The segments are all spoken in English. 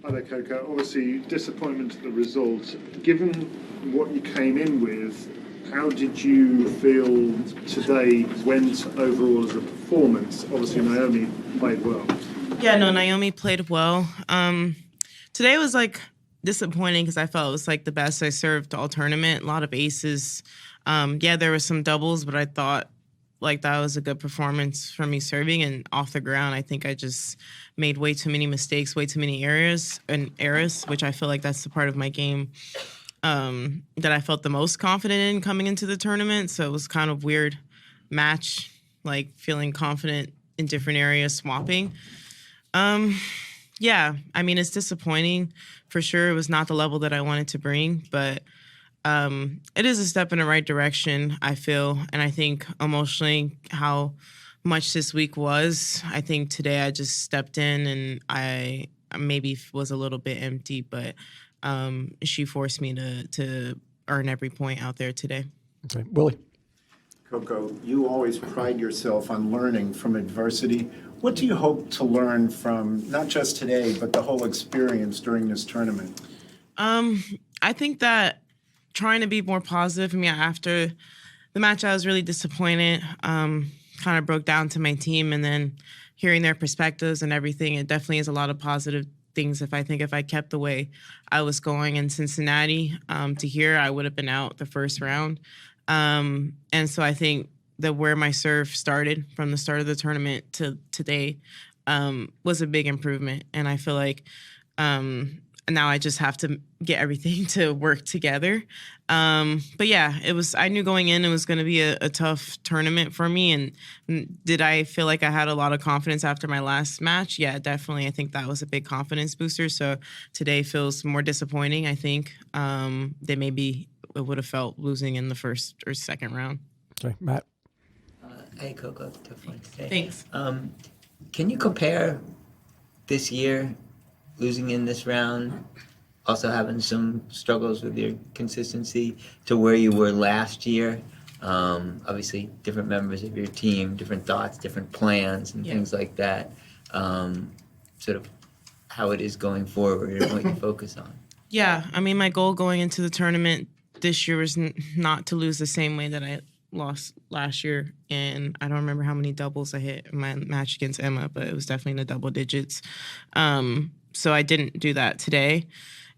Hi there, Coco. Obviously, disappointment at the result. Given what you came in with, how did you feel today went overall as a performance? Obviously, Naomi played well. Yeah, no, Naomi played well. Today was like disappointing because I felt it was like the best I served all tournament. A lot of aces. Yeah, there were some doubles, but I thought like that was a good performance for me serving, and off the ground I think I just made way too many mistakes, way too many errors, which I feel like that's the part of my game that I felt the most confident in coming into the tournament. So it was kind of weird match, like feeling confident in different areas, swapping. Yeah, I mean, it's disappointing for sure. It was not the level that I wanted to bring, but it is a step in the right direction, I feel. And I think emotionally, how much this week was, I think today I just stepped in and I maybe was a little bit empty, but she forced me to earn every point out there today. Okay, Willie. Coco, you always pride yourself on learning from adversity. What do you hope to learn from not just today, but the whole experience during this tournament? I think that trying to be more positive. I mean, after the match, I was really disappointed. Kind of broke down to my team, and then hearing their perspectives and everything, it definitely is a lot of positive things. If I kept the way I was going in Cincinnati to here, I would have been out the first round. And so I think that where my serve started from the start of the tournament to today was a big improvement. And I feel like now I just have to get everything to work together. But yeah, I knew going in it was going to be a tough tournament for me. And did I feel like I had a lot of confidence after my last match? Yeah, definitely. I think that was a big confidence booster. So today feels more disappointing, I think, than maybe it would have felt losing in the first or second round. Okay, Matt. Hey, Coco. Definitely. Hey. Thanks. Can you compare this year, losing in this round, also having some struggles with your consistency, to where you were last year? Obviously, different members of your team, different thoughts, different plans, and things like that. Sort of how it is going forward and what you focus on. Yeah, I mean, my goal going into the tournament this year was not to lose the same way that I lost last year. And I don't remember how many doubles I hit in my match against Emma, but it was definitely in the double digits. So I didn't do that today.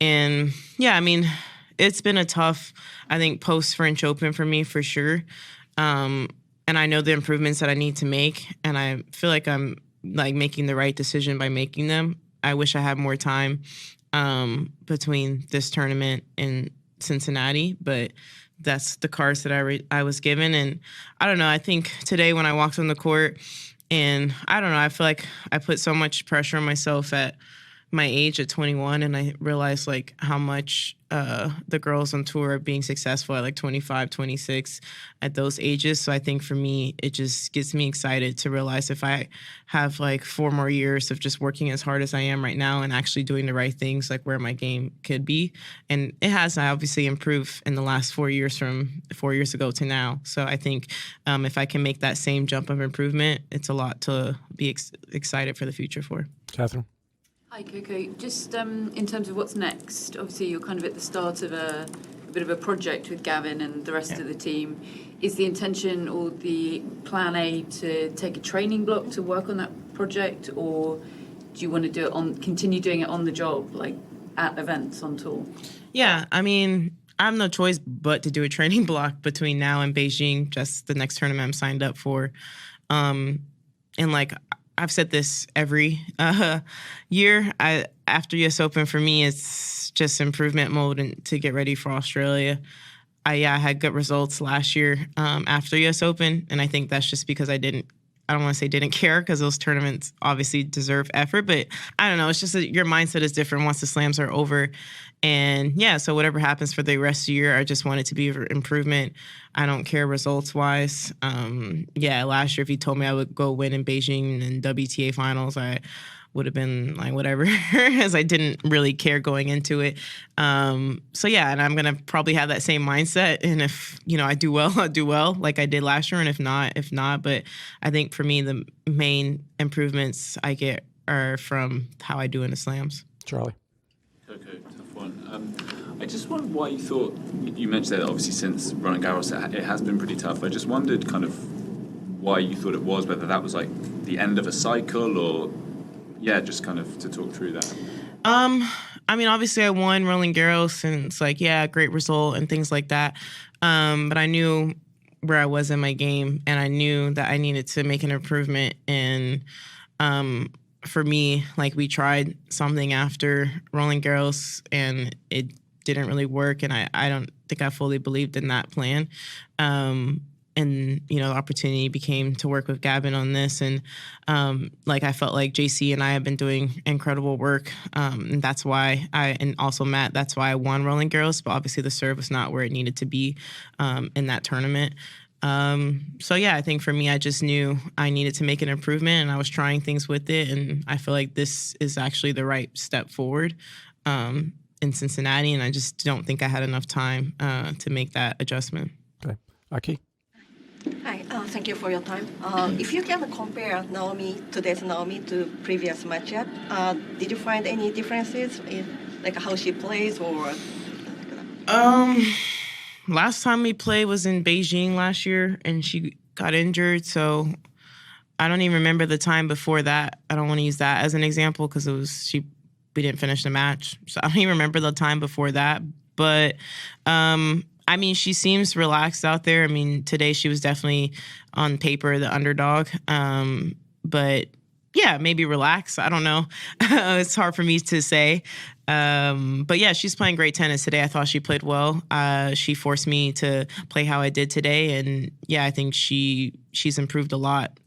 And yeah, I mean, it's been a tough, I think, post-French Open for me for sure. And I know the improvements that I need to make. And I feel like I'm like making the right decision by making them. I wish I had more time between this tournament and Cincinnati, but that's the cards that I was given. And I don't know, I think today when I walked on the court, and I don't know, I feel like I put so much pressure on myself at my age at 21, and I realized like how much the girls on tour are being successful at like 25, 26 at those ages. So I think for me, it just gets me excited to realize if I have like 4 more years of just working as hard as I am right now and actually doing the right things, like where my game could be. And it has obviously improved in the last 4 years from 4 years ago to now. So I think if I can make that same jump of improvement, it's a lot to be excited for the future for. Catherine. Hi, Coco. Just in terms of what's next, obviously you're kind of at the start of a bit of a project with Gavin and the rest of the team. Is the intention or the plan A to take a training block to work on that project, or do you want to do it continue doing it on the job, like at events on tour? Yeah, I mean, I have no choice but to do a training block between now and Beijing, just the next tournament I'm signed up for. And like, I've said this every year. After US Open, for me, it's just improvement mode and to get ready for Australia. I had good results last year after US Open, and I think that's just because I don't want to say didn't care, because those tournaments obviously deserve effort, but I don't know. It's just that your mindset is different once the slams are over. And yeah, so whatever happens for the rest of the year, I just want it to be an improvement. I don't care results-wise. Yeah, last year, if you told me I would go win in Beijing and WTA finals, I would have been like, whatever, as I didn't really care going into it. So yeah, and I'm going to probably have that same mindset. And if, I do well, I'll do well like I did last year. And if not. But I think for me, the main improvements I get are from how I do in the slams. Charlie. I just wondered why you thought, you mentioned that obviously since Roland Garros it has been pretty tough. I just wondered kind of why you thought it was, whether that was like the end of a cycle or, yeah, just kind of to talk through that. I mean, obviously I won Roland Garros and it's like, yeah, great result and things like that. But I knew where I was in my game and I knew that I needed to make an improvement. And for me, like we tried something after Roland Garros and it didn't really work. And I don't think I fully believed in that plan. And, you know, the opportunity became to work with Gavin on this. And, like, I felt like JC and I have been doing incredible work. And that's why and also Matt, that's why I won Roland Garros. But obviously the serve was not where it needed to be in that tournament. So, yeah, I think for me, I just knew I needed to make an improvement and I was trying things with it. And I feel like this is actually the right step forward in Cincinnati. And I just don't think I had enough time to make that adjustment. Okay. Aki? Hi, thank you for your time. If you can compare today's Naomi to previous matchup, did you find any differences in like how she plays or? Last time we played was in Beijing last year, and she got injured, so I don't even remember the time before that. I don't want to use that as an example because we didn't finish the match, so I don't even remember the time before that. But I mean, she seems relaxed out there. I mean, today she was definitely on paper the underdog. But yeah, maybe relaxed. I don't know. It's hard for me to say. But yeah, she's playing great tennis today. I thought she played well. She forced me to play how I did today. And yeah, I think she's improved a lot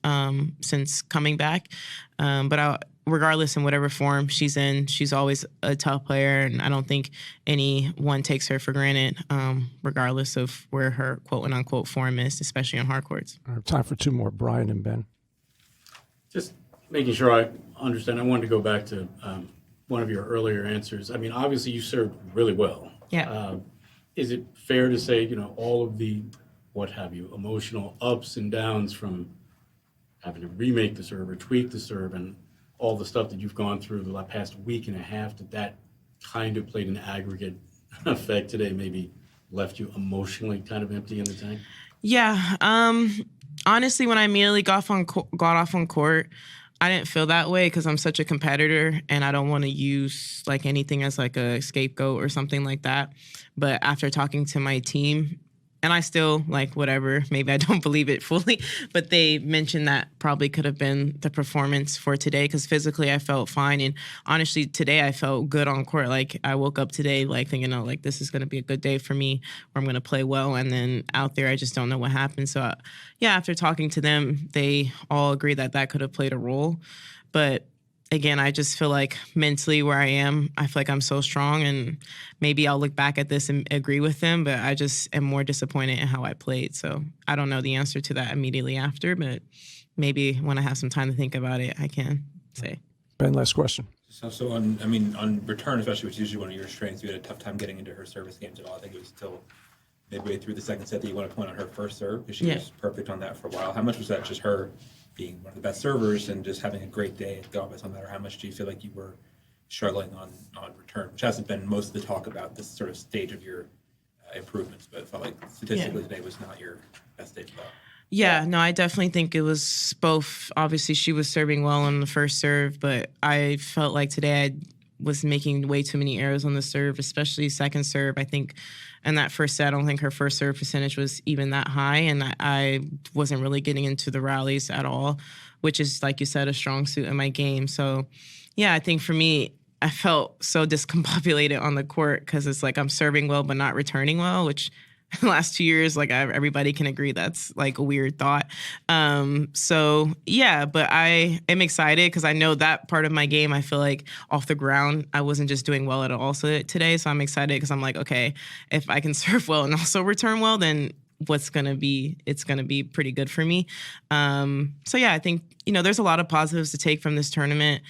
since coming back. But regardless in whatever form she's in, she's always a tough player, and I don't think anyone takes her for granted, regardless of where her quote-unquote form is, especially on hard courts. All right, time for two more, Brian and Ben. Just making sure I understand. I wanted to go back to one of your earlier answers. I mean, obviously you served really well. Yeah. Is it fair to say, all of the, emotional ups and downs from having to remake the serve or tweak the serve and all the stuff that you've gone through the past week and a half, that kind of played an aggregate effect today, maybe left you emotionally kind of empty in the tank? Yeah. Honestly, when I immediately got off on court, I didn't feel that way because I'm such a competitor and I don't want to use like anything as like a scapegoat or something like that. But after talking to my team, and I still, like, whatever, maybe I don't believe it fully, but they mentioned that probably could have been the performance for today because physically I felt fine. And honestly, today I felt good on court. Like, I woke up today, like, thinking, oh, like, this is going to be a good day for me where I'm going to play well. And then out there, I just don't know what happened. So, yeah, after talking to them, they all agree that that could have played a role. But again, I just feel like mentally where I am, I feel like I'm so strong, and maybe I'll look back at this and agree with them, but I just am more disappointed in how I played. So I don't know the answer to that immediately after, but maybe when I have some time to think about it, I can say. Ben, last question. So on return, especially, which is usually one of your strengths, you had a tough time getting into her service games at all. I think it was still midway through the second set that you want to point on her first serve because she was perfect on that for a while. How much was that just her being one of the best servers and just having a great day at Gauff on that, or how much do you feel like you were struggling on return, which hasn't been most of the talk about this sort of stage of your improvements, but it felt like statistically today was not your best day for that. Yeah, no, I definitely think it was both. Obviously, she was serving well on the first serve, but I felt like today I was making way too many errors on the serve, especially second serve. I think in that first set, I don't think her first serve percentage was even that high, and I wasn't really getting into the rallies at all, which is, like you said, a strong suit in my game. So, yeah, I think for me, I felt so discombobulated on the court because it's like I'm serving well but not returning well, which the last 2 years, like everybody can agree that's like a weird thought. So yeah, but I am excited because I know that part of my game, I feel like off the ground, I wasn't just doing well at all today. So I'm excited because I'm like, okay, if I can serve well and also return well, then it's going to be pretty good for me. So yeah, I think, there's a lot of positives to take from this tournament.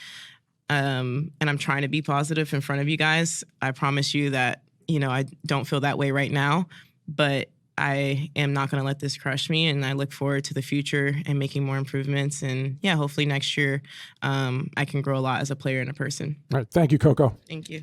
And I'm trying to be positive in front of you guys. I promise you that, I don't feel that way right now. But I am not going to let this crush me, and I look forward to the future and making more improvements. And yeah, hopefully next year I can grow a lot as a player and a person. All right. Thank you, Coco. Thank you.